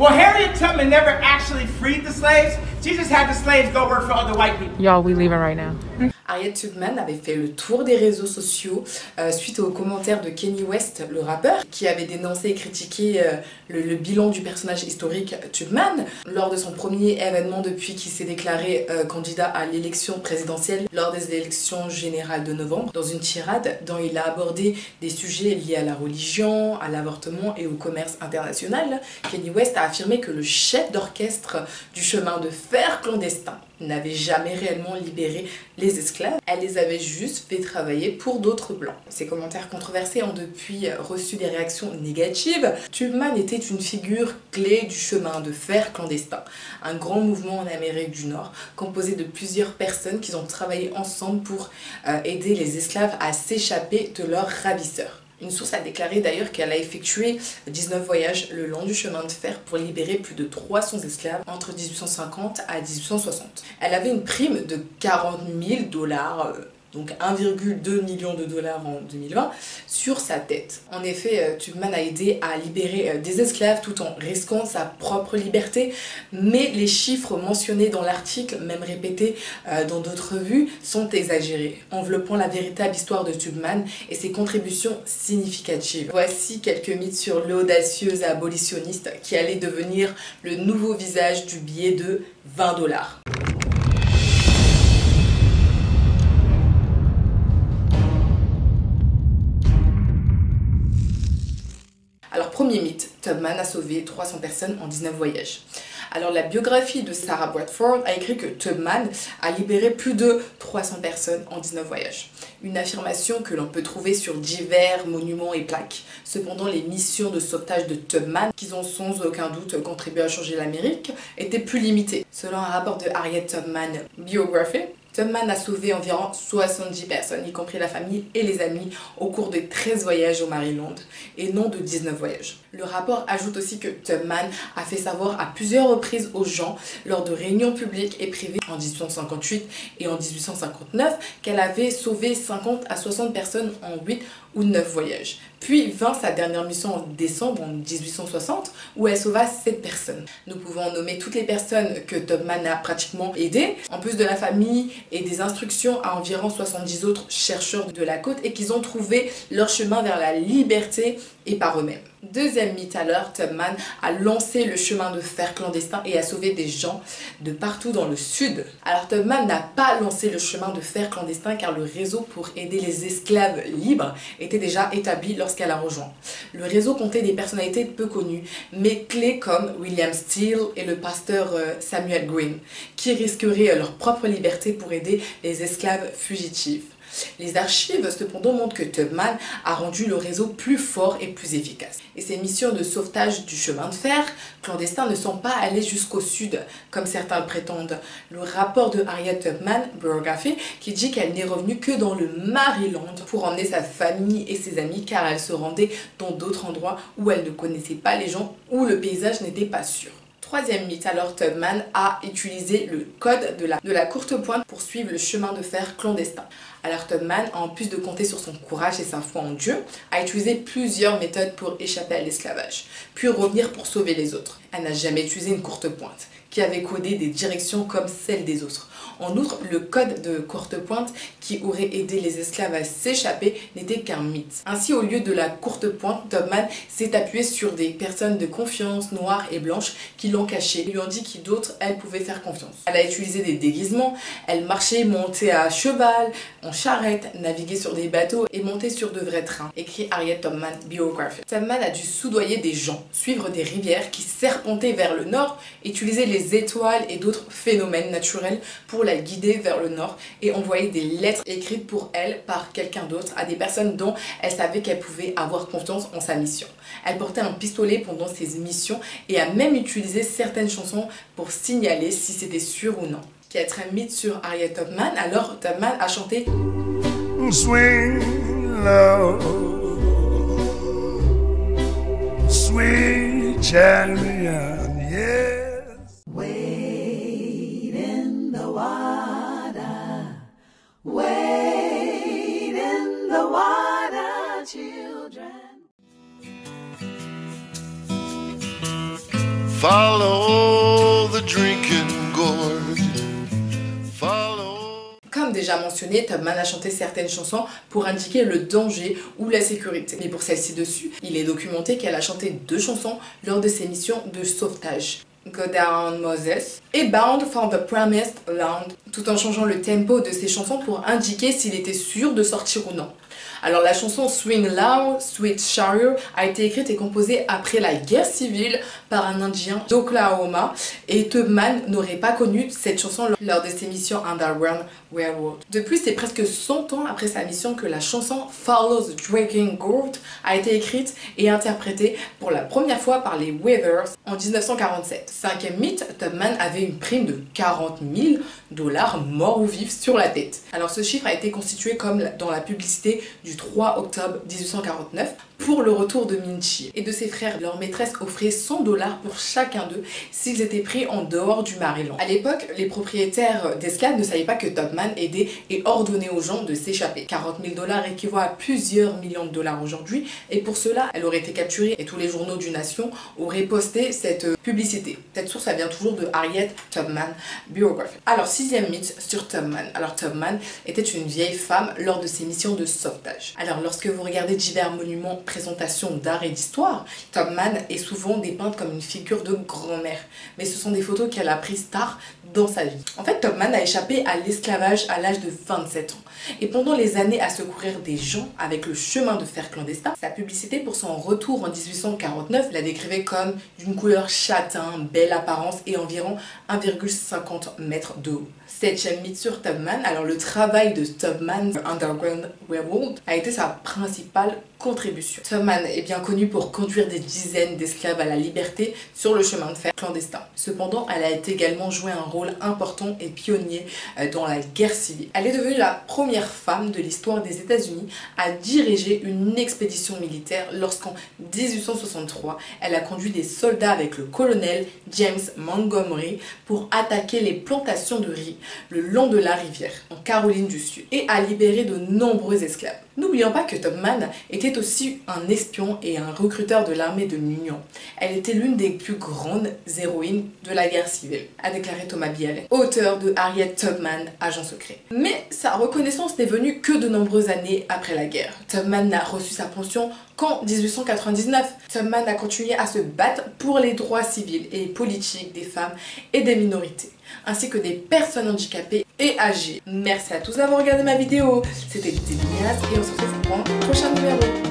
Well, Harriet Tubman never actually freed the slaves. She just had the slaves go work for other white people. Y'all, we leaving right now. Harriet Tubman avait fait le tour des réseaux sociaux suite aux commentaires de Kanye West, le rappeur, qui avait dénoncé et critiqué le bilan du personnage historique Tubman lors de son premier événement depuis qu'il s'est déclaré candidat à l'élection présidentielle lors des élections générales de novembre, dans une tirade dont il a abordé des sujets liés à la religion, à l'avortement et au commerce international. Kanye West a affirmé que le chef d'orchestre du chemin de fer clandestin n'avait jamais réellement libéré les esclaves, elle les avait juste fait travailler pour d'autres blancs. Ces commentaires controversés ont depuis reçu des réactions négatives. Tubman était une figure clé du chemin de fer clandestin, un grand mouvement en Amérique du Nord composé de plusieurs personnes qui ont travaillé ensemble pour aider les esclaves à s'échapper de leurs ravisseurs. Une source a déclaré d'ailleurs qu'elle a effectué 19 voyages le long du chemin de fer pour libérer plus de 300 esclaves entre 1850 à 1860. Elle avait une prime de 40 000 $, donc 1,2 million de dollars en 2020, sur sa tête. En effet, Tubman a aidé à libérer des esclaves tout en risquant sa propre liberté, mais les chiffres mentionnés dans l'article, même répétés dans d'autres revues, sont exagérés, enveloppant la véritable histoire de Tubman et ses contributions significatives. Voici quelques mythes sur l'audacieuse abolitionniste qui allait devenir le nouveau visage du billet de 20 $. Alors, premier mythe, Tubman a sauvé 300 personnes en 19 voyages. Alors, la biographie de Sarah Bradford a écrit que Tubman a libéré plus de 300 personnes en 19 voyages. Une affirmation que l'on peut trouver sur divers monuments et plaques. Cependant, les missions de sauvetage de Tubman, qui ont sans aucun doute contribué à changer l'Amérique, étaient plus limitées. Selon un rapport de Harriet Tubman Biography, Tubman a sauvé environ 70 personnes, y compris la famille et les amis, au cours de 13 voyages au Maryland, et non de 19 voyages. Le rapport ajoute aussi que Tubman a fait savoir à plusieurs reprises aux gens, lors de réunions publiques et privées en 1858 et en 1859, qu'elle avait sauvé 50 à 60 personnes en 8 ou 9 voyages. Puis vint sa dernière mission en décembre en 1860 où elle sauva 7 personnes. Nous pouvons nommer toutes les personnes que Tubman a pratiquement aidées, en plus de la famille et des instructions à environ 70 autres chercheurs de la côte et qu'ils ont trouvé leur chemin vers la liberté et par eux-mêmes. Deuxième mythe alors, Tubman a lancé le chemin de fer clandestin et a sauvé des gens de partout dans le sud. Alors Tubman n'a pas lancé le chemin de fer clandestin car le réseau pour aider les esclaves libres était déjà établi lorsqu'elle a rejoint. Le réseau comptait des personnalités peu connues mais clés comme William Steele et le pasteur Samuel Green qui risqueraient leur propre liberté pour aider les esclaves fugitifs. Les archives cependant montrent que Tubman a rendu le réseau plus fort et plus efficace. Et ces missions de sauvetage du chemin de fer clandestin ne sont pas allées jusqu'au sud, comme certains le prétendent. Le rapport de Harriet Tubman Biography qui dit qu'elle n'est revenue que dans le Maryland pour emmener sa famille et ses amis car elle se rendait dans d'autres endroits où elle ne connaissait pas les gens, où le paysage n'était pas sûr. Troisième mythe, alors Tubman a utilisé le code de la courte pointe pour suivre le chemin de fer clandestin. Alors Tubman, en plus de compter sur son courage et sa foi en Dieu, a utilisé plusieurs méthodes pour échapper à l'esclavage, puis revenir pour sauver les autres. Elle n'a jamais utilisé une courte pointe, qui avait codé des directions comme celles des autres. En outre, le code de courte pointe qui aurait aidé les esclaves à s'échapper n'était qu'un mythe. Ainsi, au lieu de la courte pointe, Tubman s'est appuyé sur des personnes de confiance, noires et blanches, qui l'ont caché et lui ont dit qui d'autres elle pouvait faire confiance. Elle a utilisé des déguisements, elle marchait, montait à cheval, en charrette, naviguait sur des bateaux et montait sur de vrais trains, écrit Harriet Tubman Biography. Tubman a dû soudoyer des gens, suivre des rivières qui serpentaient vers le nord, utiliser les étoiles et d'autres phénomènes naturels pour la guider vers le nord et envoyer des lettres écrites pour elle par quelqu'un d'autre à des personnes dont elle savait qu'elle pouvait avoir confiance en sa mission. Elle portait un pistolet pendant ses missions et a même utilisé certaines chansons pour signaler si c'était sûr ou non. Qui est un mythe sur Harriet Tubman, alors Tubman a chanté Swing low, sweet champion, yes. Wade in the water, wade in the water, children. Follow the drinking gourd. Follow. Comme déjà mentionné, Tubman a chanté certaines chansons pour indiquer le danger ou la sécurité. Mais pour celle-ci dessus, il est documenté qu'elle a chanté 2 chansons lors de ses missions de sauvetage. Go Down Moses et Bound for the Promised Land, tout en changeant le tempo de ses chansons pour indiquer s'il était sûr de sortir ou non. Alors la chanson Swing Low, Sweet Chariot a été écrite et composée après la guerre civile par un Indien d'Oklahoma et Tubman n'aurait pas connu cette chanson lors de ses missions Underground Railroad. De plus, c'est presque 100 ans après sa mission que la chanson Follow the Drinking Gourd a été écrite et interprétée pour la première fois par les Weathers en 1947. Cinquième mythe, Tubman avait une prime de $40 000 mort ou vif sur la tête. Alors ce chiffre a été constitué comme dans la publicité du 3 octobre 1849 pour le retour de Minchie et de ses frères. Leur maîtresse offrait $100 pour chacun d'eux s'ils étaient pris en dehors du Maryland. À l'époque, les propriétaires d'esclaves ne savaient pas que Tubman aidait et ordonnait aux gens de s'échapper. $40 000 équivaut à plusieurs millions de dollars aujourd'hui et pour cela, elle aurait été capturée et tous les journaux du Nation auraient posté cette publicité. Cette source, elle vient toujours de Harriet Tubman Biography. Alors, 6e mythe sur Tubman. Alors, Tubman était une vieille femme lors de ses missions de sauvetage. Alors, lorsque vous regardez divers monuments, présentations d'art et d'histoire, Tubman est souvent dépeinte comme une figure de grand-mère. Mais ce sont des photos qu'elle a prises tard dans sa vie. En fait, Tubman a échappé à l'esclavage à l'âge de 27 ans. Et pendant les années à secourir des gens avec le chemin de fer clandestin, sa publicité pour son retour en 1849 la décrivait comme d'une couleur châtain, belle apparence et environ 1,50 m de haut. 7e mythe sur Tubman. Alors le travail de Tubman Underground Railroad a été sa principale contribution. Tubman est bien connue pour conduire des dizaines d'esclaves à la liberté sur le chemin de fer clandestin. Cependant, elle a également joué un rôle important et pionnier dans la guerre civile. Elle est devenue la première femme de l'histoire des États-Unis à diriger une expédition militaire lorsqu'en 1863, elle a conduit des soldats avec le colonel James Montgomery pour attaquer les plantations de riz le long de la rivière en Caroline du Sud et a libéré de nombreux esclaves. N'oublions pas que Tubman était aussi un espion et un recruteur de l'armée de l'Union. Elle était l'une des plus grandes héroïnes de la guerre civile, a déclaré Thomas Bialet, auteur de Harriet Tubman, agent secret. Mais sa reconnaissance n'est venue que de nombreuses années après la guerre. Tubman n'a reçu sa pension qu'en 1899. Tubman a continué à se battre pour les droits civils et politiques des femmes et des minorités, ainsi que des personnes handicapées et âgées. Merci à tous d'avoir regardé ma vidéo. C'était Délinas et on se retrouve pour un prochain numéro.